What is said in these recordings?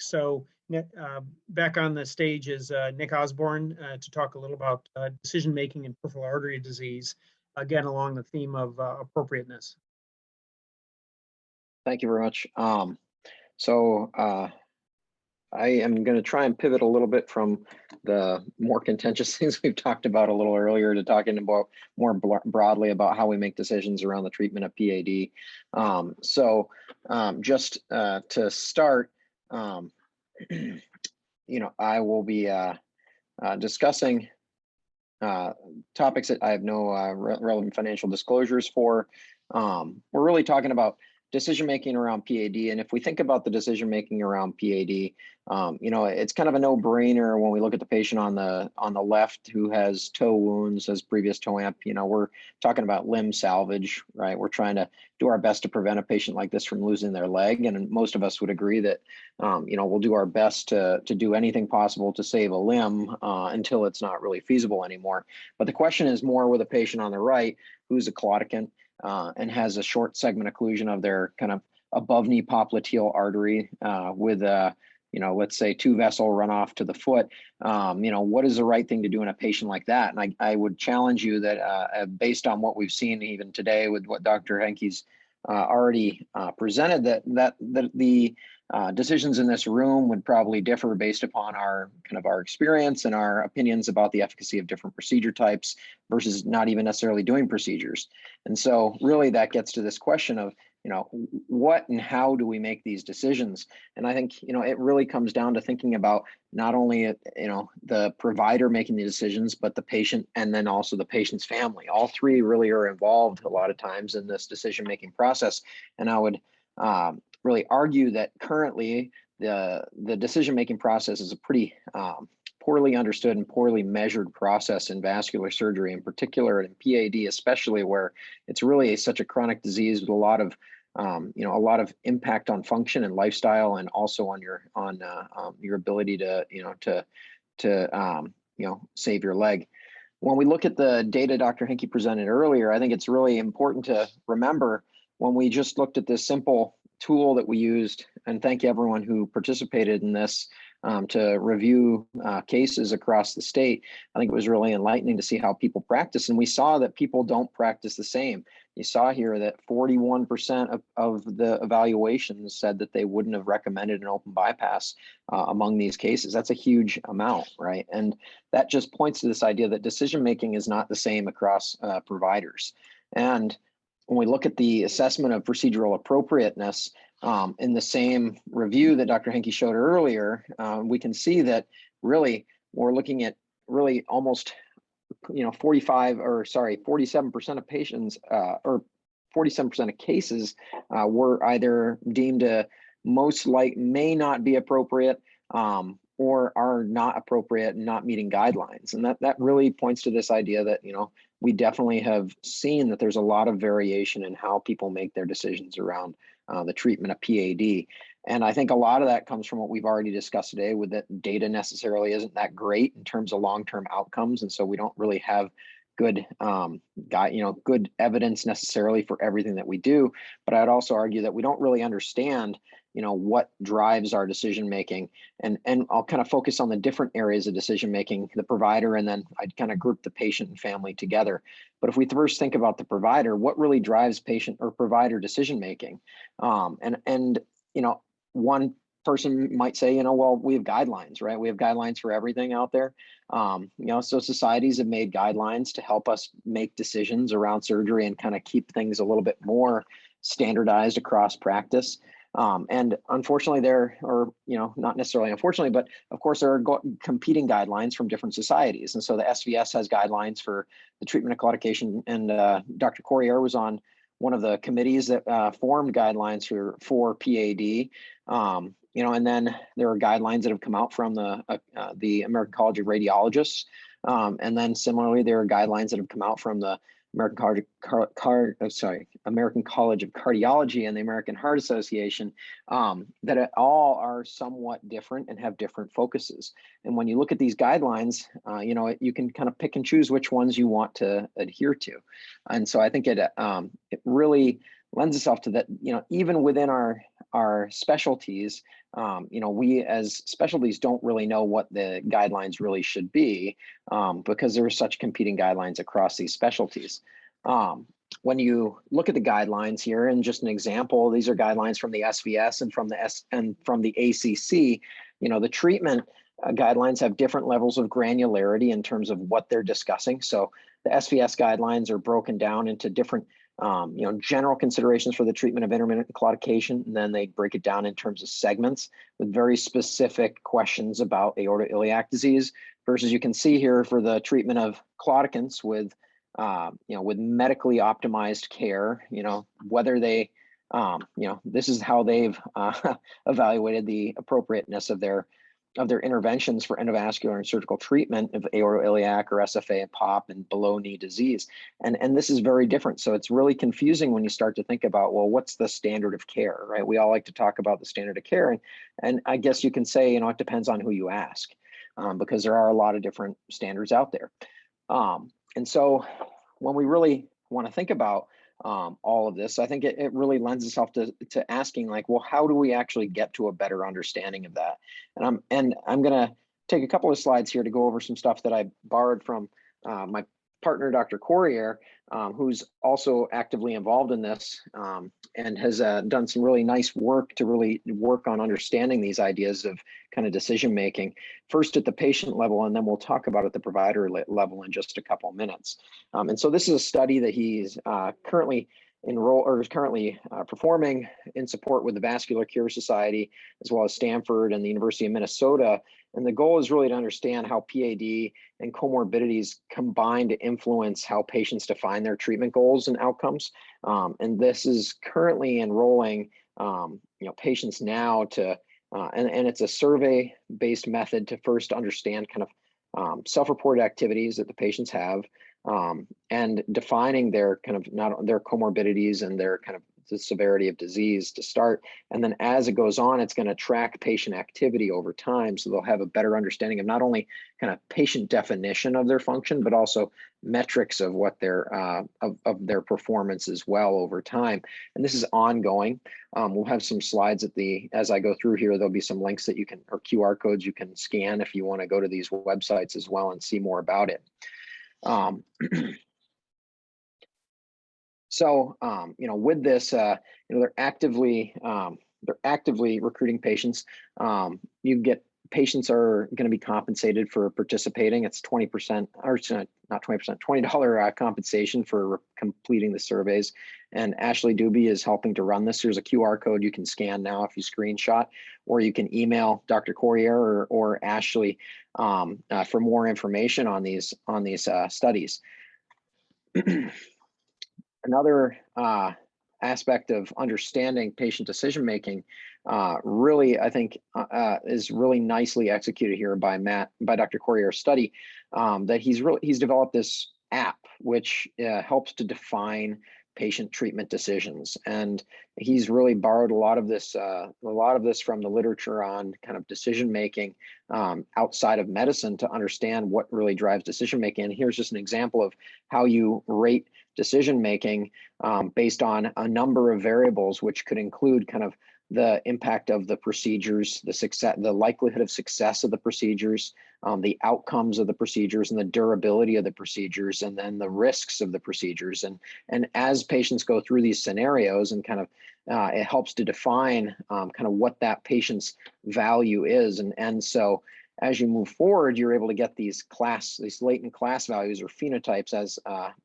So back on the stage is Nick Osborne to talk a little about decision-making in peripheral artery disease, again, along the theme of appropriateness. Thank you very much. I am going to try and pivot a little bit from the more contentious things we've talked about a little earlier to talking about more broadly about how we make decisions around the treatment of PAD. Just to start, I will be discussing topics that I have no relevant financial disclosures for. We're really talking about decision-making around PAD. And if we think about the decision-making around PAD, it's kind of a no-brainer when we look at the patient on the left who has toe wounds, has previous toe amp. We're talking about limb salvage, right? We're trying to do our best to prevent a patient like this from losing their leg. And most of us would agree that, we'll do our best to do anything possible to save a limb until it's not really feasible anymore. But the question is more with a patient on the right who's a claudicant and has a short segment occlusion of their kind of above knee popliteal artery with let's say 2 vessel runoff to the foot. What is the right thing to do in a patient like that? And I would challenge you that based on what we've seen even today with what Dr. Henke's already presented, that the decisions in this room would probably differ based upon our experience and our opinions about the efficacy of different procedure types versus not even necessarily doing procedures. And so really that gets to this question of, what and how do we make these decisions? And I think, it really comes down to thinking about not only, the provider making the decisions, but the patient and then also the patient's family. All three really are involved a lot of times in this decision-making process. And I would really argue that currently the decision-making process is a pretty poorly understood and poorly measured process in vascular surgery, in particular in PAD, especially where it's really such a chronic disease with a lot of impact on function and lifestyle, and also on your ability to save your leg. When we look at the data Dr. Henke presented earlier, I think it's really important to remember when we just looked at this simple tool that we used, and thank you everyone who participated in this to review cases across the state. I think it was really enlightening to see how people practice, and we saw that people don't practice the same. You saw here that 41% of the evaluations said that they wouldn't have recommended an open bypass among these cases. That's a huge amount, right? And that just points to this idea that decision-making is not the same across providers. And when we look at the assessment of procedural appropriateness in the same review that Dr. Henke showed earlier, we can see that really we're looking at really almost 47% of patients or 47% of cases were either deemed to may not be appropriate or are not appropriate and not meeting guidelines. And that really points to this idea that, we definitely have seen that there's a lot of variation in how people make their decisions around the treatment of PAD. And I think a lot of that comes from what we've already discussed today, with that data necessarily isn't that great in terms of long-term outcomes. And so we don't really have good good evidence necessarily for everything that we do. But I'd also argue that we don't really understand what drives our decision making, and I'll kind of focus on the different areas of decision making, the provider, and then I'd kind of group the patient and family together. But if we first think about the provider, what really drives patient or provider decision making? One person might say, well, we have guidelines, right? We have guidelines for everything out there. So societies have made guidelines to help us make decisions around surgery and kind of keep things a little bit more standardized across practice. And unfortunately not necessarily unfortunately, but of course there are competing guidelines from different societies. And so the SVS has guidelines for the treatment of claudication, and Dr. Corriere was on one of the committees that formed guidelines for PAD. And then there are guidelines that have come out from the American College of Radiologists. And then similarly, there are guidelines that have come out from the American College of Cardiology and the American Heart Association, that all are somewhat different and have different focuses. And when you look at these guidelines, you can kind of pick and choose which ones you want to adhere to. And so I think it really lends itself to that, even within our specialties, we as specialties don't really know what the guidelines really should be, because there are such competing guidelines across these specialties. When you look at the guidelines here, and just an example, these are guidelines from the SVS and from the ACC. The treatment guidelines have different levels of granularity in terms of what they're discussing. So the SVS guidelines are broken down into different general considerations for the treatment of intermittent claudication, and then they break it down in terms of segments with very specific questions about aortoiliac disease. Versus you can see here for the treatment of claudicants with medically optimized care, whether they, this is how they've evaluated the appropriateness of their interventions for endovascular and surgical treatment of aortoiliac or SFA and POP and below knee disease. And this is very different. So it's really confusing when you start to think about, well, what's the standard of care, right? We all like to talk about the standard of care. And I guess you can say, it depends on who you ask, because there are a lot of different standards out there. And so when we really want to think about all of this, I think it really lends itself to asking, like, well, how do we actually get to a better understanding of that? And I'm going to take a couple of slides here to go over some stuff that I borrowed from my partner, Dr. Corrier, who's also actively involved in this and has done some really nice work to really work on understanding these ideas of kind of decision making, first at the patient level, and then we'll talk about at the provider level in just a couple of minutes. And so this is a study that he's currently performing in support with the Vascular Cure Society, as well as Stanford and the University of Minnesota. And the goal is really to understand how PAD and comorbidities combine to influence how patients define their treatment goals and outcomes. And this is currently enrolling patients now to, and it's a survey-based method to first understand kind of self-reported activities that the patients have, and defining their kind of not their comorbidities and their kind of the severity of disease to start. And then as it goes on, it's going to track patient activity over time. So they'll have a better understanding of not only kind of patient definition of their function, but also metrics of what their of their performance as well over time. And this is ongoing. We'll have some slides as I go through here. There'll be some links that you can, or QR codes you can scan if you want to go to these websites as well and see more about it. So, with this, they're actively recruiting patients. Patients are going to be compensated for participating. It's 20%, or it's not 20%, $20 compensation for completing the surveys. And Ashley Doobie is helping to run this. There's a QR code you can scan now if you screenshot, or you can email Dr. Corrier or Ashley for more information on these studies. Another aspect of understanding patient decision making really, I think, is really nicely executed here by Dr. Corrier's study, that he's developed this app which helps to define patient treatment decisions, and he's really borrowed a lot of this from the literature on kind of decision making outside of medicine to understand what really drives decision making. And here's just an example of how you rate decision making based on a number of variables, which could include kind of the impact of the procedures, the likelihood of success of the procedures, the outcomes of the procedures, and the durability of the procedures, and then the risks of the procedures. And as patients go through these scenarios, and kind of it helps to define kind of what that patient's value is. And so as you move forward, you're able to get these latent class values, or phenotypes, as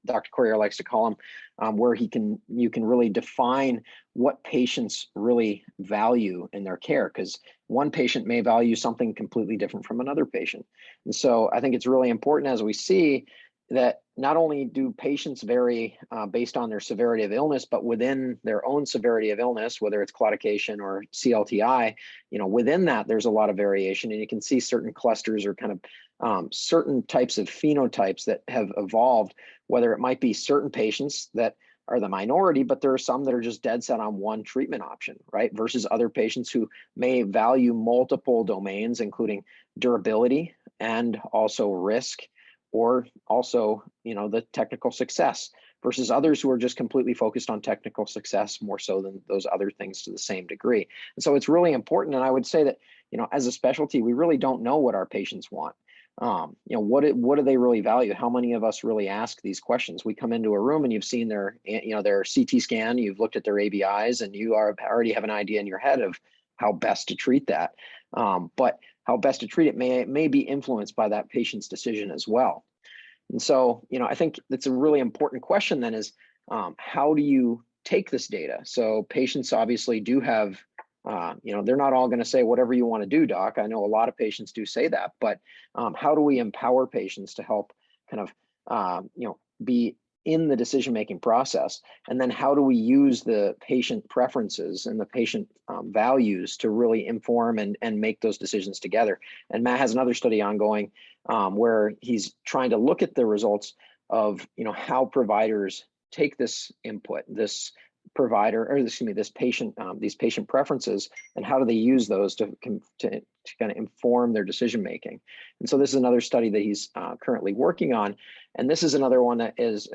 Dr. Corrier likes to call them, where you can really define what patients really value in their care, because one patient may value something completely different from another patient. And so I think it's really important, as we see, that not only do patients vary based on their severity of illness, but within their own severity of illness, whether it's claudication or CLTI, within that, there's a lot of variation. And you can see certain clusters, or kind of certain types of phenotypes that have evolved, whether it might be certain patients that are the minority, but there are some that are just dead set on one treatment option, right? Versus other patients who may value multiple domains, including durability and also risk, or also, the technical success, versus others who are just completely focused on technical success more so than those other things to the same degree. And so it's really important. And I would say that, as a specialty, we really don't know what our patients want. What do they really value? How many of us really ask these questions? We come into a room and you've seen their CT scan, you've looked at their ABIs, and you already have an idea in your head of how best to treat that. But how best to treat it may be influenced by that patient's decision as well. And so, I think that's a really important question then is, how do you take this data? So patients obviously do have, they're not all going to say whatever you want to do, doc. I know a lot of patients do say that, but how do we empower patients to help kind of, be in the decision-making process? And then how do we use the patient preferences and the patient values to really inform and make those decisions together? And Matt has another study ongoing where he's trying to look at the results of, how providers take this input, this patient, these patient preferences, and how do they use those to kind of inform their decision making. And so this is another study that he's currently working on, and this is another one that is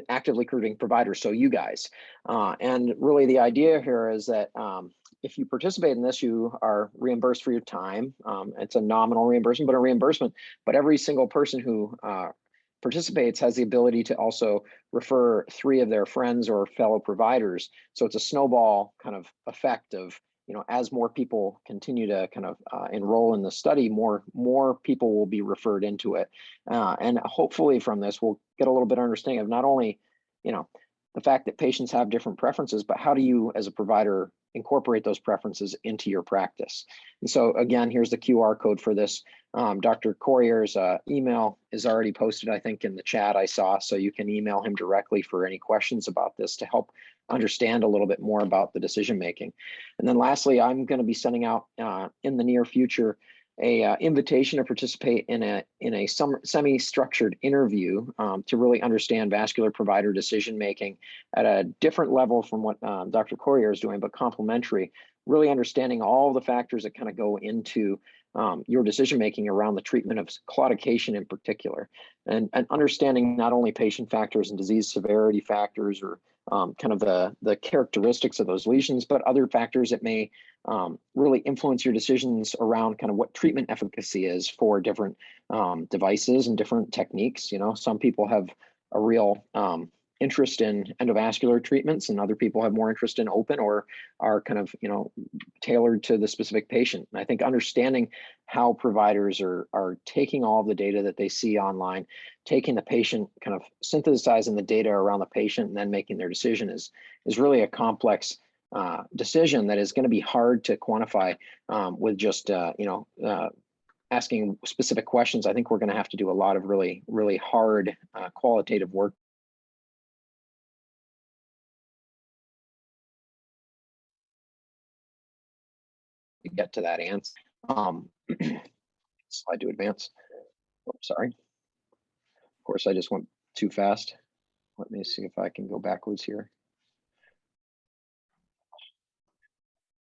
actively recruiting providers, so you guys. And really the idea here is that if you participate in this, you are reimbursed for your time. It's a nominal reimbursement, but a reimbursement. But every single person who participates has the ability to also refer 3 of their friends or fellow providers. So it's a snowball kind of effect of, as more people continue to kind of enroll in the study, more people will be referred into it. And hopefully from this, we'll get a little bit of understanding of not only, the fact that patients have different preferences, but how do you as a provider incorporate those preferences into your practice? And so again, here's the QR code for this. Dr. Corrier's email is already posted, I think, in the chat I saw, so you can email him directly for any questions about this to help understand a little bit more about the decision making. And then lastly, I'm going to be sending out in the near future a invitation to participate in a semi-structured interview to really understand vascular provider decision making at a different level from what Dr. Corrier is doing, but complementary, really understanding all the factors that kind of go into your decision making around the treatment of claudication in particular, and understanding not only patient factors and disease severity factors or kind of the characteristics of those lesions, but other factors that may really influence your decisions around kind of what treatment efficacy is for different devices and different techniques. Some people have a real interest in endovascular treatments, and other people have more interest in open or are kind of, tailored to the specific patient. And I think understanding how providers are taking all of the data that they see online, taking the patient, kind of synthesizing the data around the patient, and then making their decision is really a complex decision that is going to be hard to quantify with just, asking specific questions. I think we're going to have to do a lot of really, really hard qualitative work to get to that answer. Slide to advance. Oh, sorry. Of course, I just went too fast. Let me see if I can go backwards here.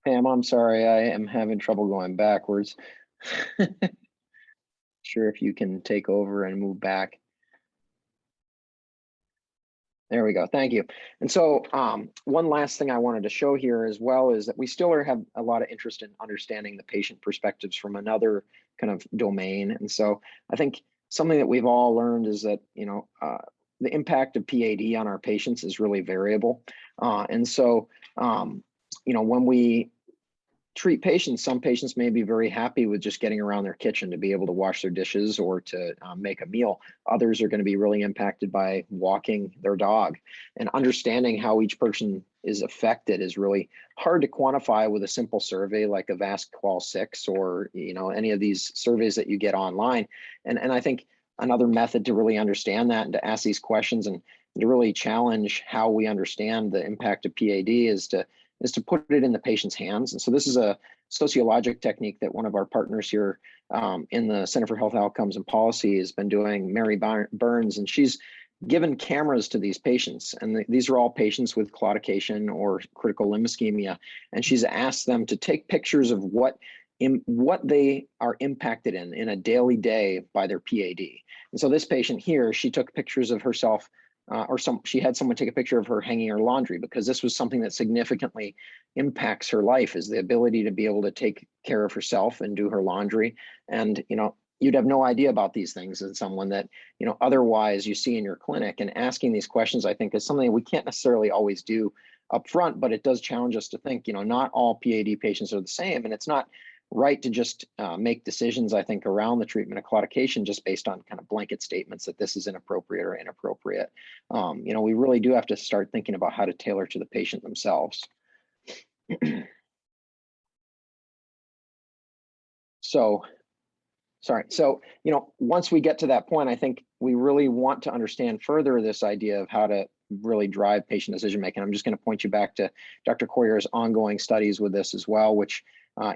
Pam, I'm sorry, I am having trouble going backwards. Sure, if you can take over and move back. There we go. Thank you. And so one last thing I wanted to show here as well is that we still have a lot of interest in understanding the patient perspectives from another kind of domain. And so I think something that we've all learned is that, the impact of PAD on our patients is really variable. And so, when we treat patients, some patients may be very happy with just getting around their kitchen to be able to wash their dishes or to make a meal. Others are going to be really impacted by walking their dog, and understanding how each person is affected is really hard to quantify with a simple survey like a VasQual6 or any of these surveys that you get online. And I think another method to really understand that and to ask these questions and to really challenge how we understand the impact of PAD is to put it in the patient's hands. And so this is a sociologic technique that one of our partners here in the Center for Health Outcomes and Policy has been doing, Mary Burns, and she's given cameras to these patients. And these are all patients with claudication or critical limb ischemia. And she's asked them to take pictures of what they are impacted in a daily day by their PAD. And so this patient here, she took pictures of herself she had someone take a picture of her hanging her laundry, because this was something that significantly impacts her life, is the ability to be able to take care of herself and do her laundry. And, you'd have no idea about these things as someone that, otherwise you see in your clinic. And asking these questions, I think, is something we can't necessarily always do up front, but it does challenge us to think, not all PAD patients are the same. And it's not right to just make decisions, I think, around the treatment of claudication just based on kind of blanket statements that this is inappropriate or inappropriate. We really do have to start thinking about how to tailor to the patient themselves. So once we get to that point, I think we really want to understand further this idea of how to really drive patient decision making. I'm just going to point you back to Dr. Coyer's ongoing studies with this as well, which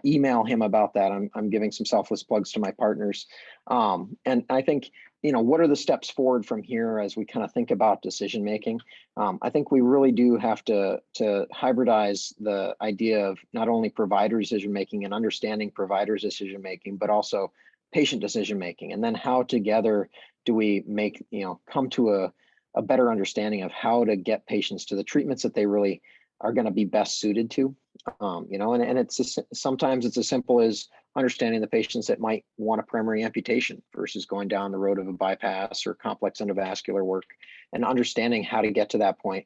email him about that. I'm giving some selfless plugs to my partners. And I think, what are the steps forward from here as we kind of think about decision making? I think we really do have to hybridize the idea of not only provider decision making and understanding providers' decision making, but also patient decision making. And then how together do we make, come to a better understanding of how to get patients to the treatments that they really are going to be best suited to. And it's sometimes it's as simple as understanding the patients that might want a primary amputation versus going down the road of a bypass or complex endovascular work, and understanding how to get to that point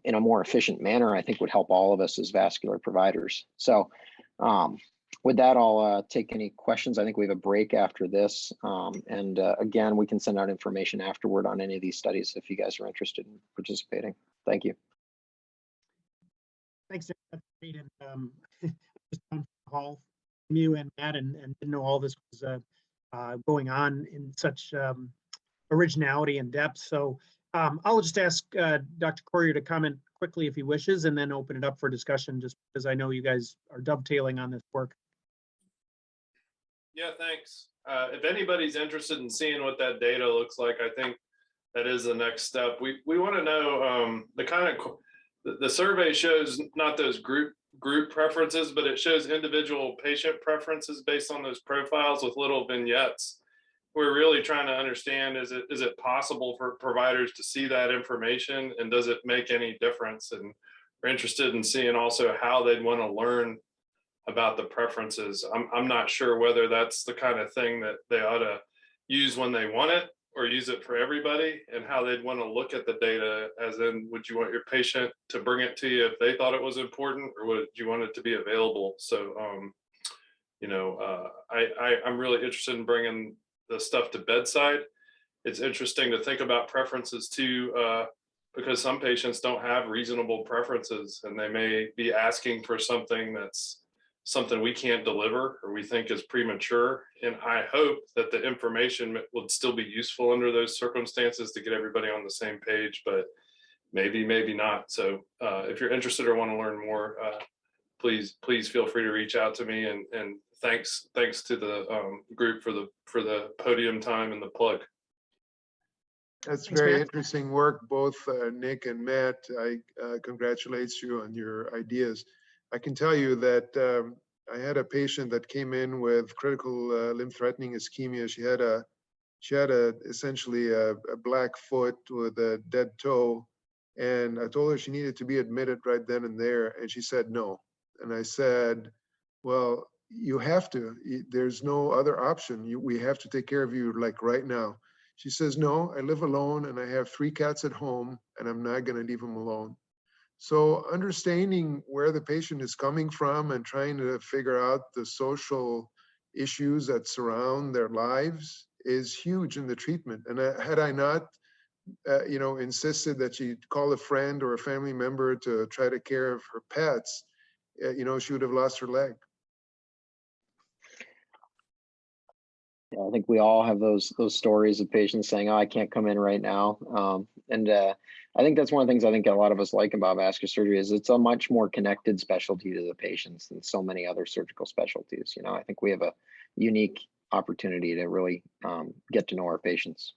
in a more efficient manner, I think would help all of us as vascular providers. So with that, I'll take any questions. I think we have a break after this. And again, we can send out information afterward on any of these studies if you guys are interested in participating. Thank you. Thanks, that's great. And just on the call from you and Matt, and didn't know all this was going on in such originality and depth. So I'll just ask Dr. Coyer to comment quickly if he wishes, and then open it up for discussion, just because I know you guys are dovetailing on this work. Yeah, thanks. If anybody's interested in seeing what that data looks like, I think that is the next step. We want to know the survey shows not those group preferences, but it shows individual patient preferences based on those profiles with little vignettes. We're really trying to understand, is it possible for providers to see that information, and does it make any difference? And we're interested in seeing also how they'd want to learn about the preferences. I'm not sure whether that's the kind of thing that they ought to use when they want it, or use it for everybody, and how they'd want to look at the data, as in, would you want your patient to bring it to you if they thought it was important, or would you want it to be available? So, I'm really interested in bringing the stuff to bedside. It's interesting to think about preferences too, because some patients don't have reasonable preferences, and they may be asking for something that's something we can't deliver or we think is premature. And I hope that the information would still be useful under those circumstances to get everybody on the same page, but maybe not. So if you're interested or want to learn more, please feel free to reach out to me, and thanks to the group for the podium time and the plug. That's Thanks, very Matt. interesting work, both Nick and Matt. I congratulate you on your ideas. I can tell you that I had a patient that came in with critical limb-threatening ischemia. She had essentially a black foot with a dead toe, and I told her she needed to be admitted right then and there, and she said no. And I said, well, you have to. There's no other option. We have to take care of you like right now. She says, no, I live alone and I have 3 cats at home, and I'm not going to leave them alone. So understanding where the patient is coming from and trying to figure out the social issues that surround their lives is huge in the treatment. And had I not, insisted that she call a friend or a family member to try to care of her pets, she would have lost her leg. Yeah, I think we all have those stories of patients saying, "Oh, I can't come in right now." I think that's one of the things I think a lot of us like about vascular surgery is it's a much more connected specialty to the patients than so many other surgical specialties. I think we have a unique opportunity to really get to know our patients.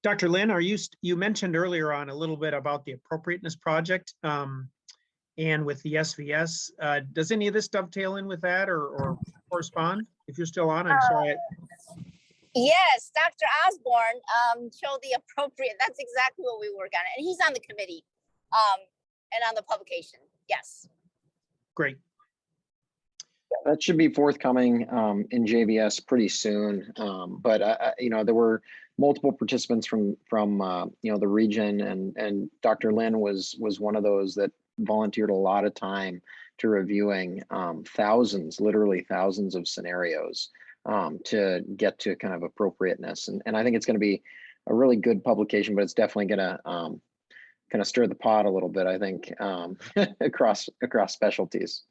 Dr. Lin, you mentioned earlier on a little bit about the appropriateness project. and with the SVS. Does any of this dovetail in with that or correspond? If you're still on, I'm sorry. Yes, Dr. Osborne showed the appropriate, that's exactly what we work on. And he's on the committee and on the publication. Yes. Great. That should be forthcoming in JVS pretty soon. But you know, there were multiple participants from you know, the region, and Dr. Lin was one of those that volunteered a lot of time to reviewing thousands, literally thousands of scenarios to get to kind of appropriateness. And I think it's going to be a really good publication, but it's definitely going to kind of stir the pot a little bit, I think, across specialties.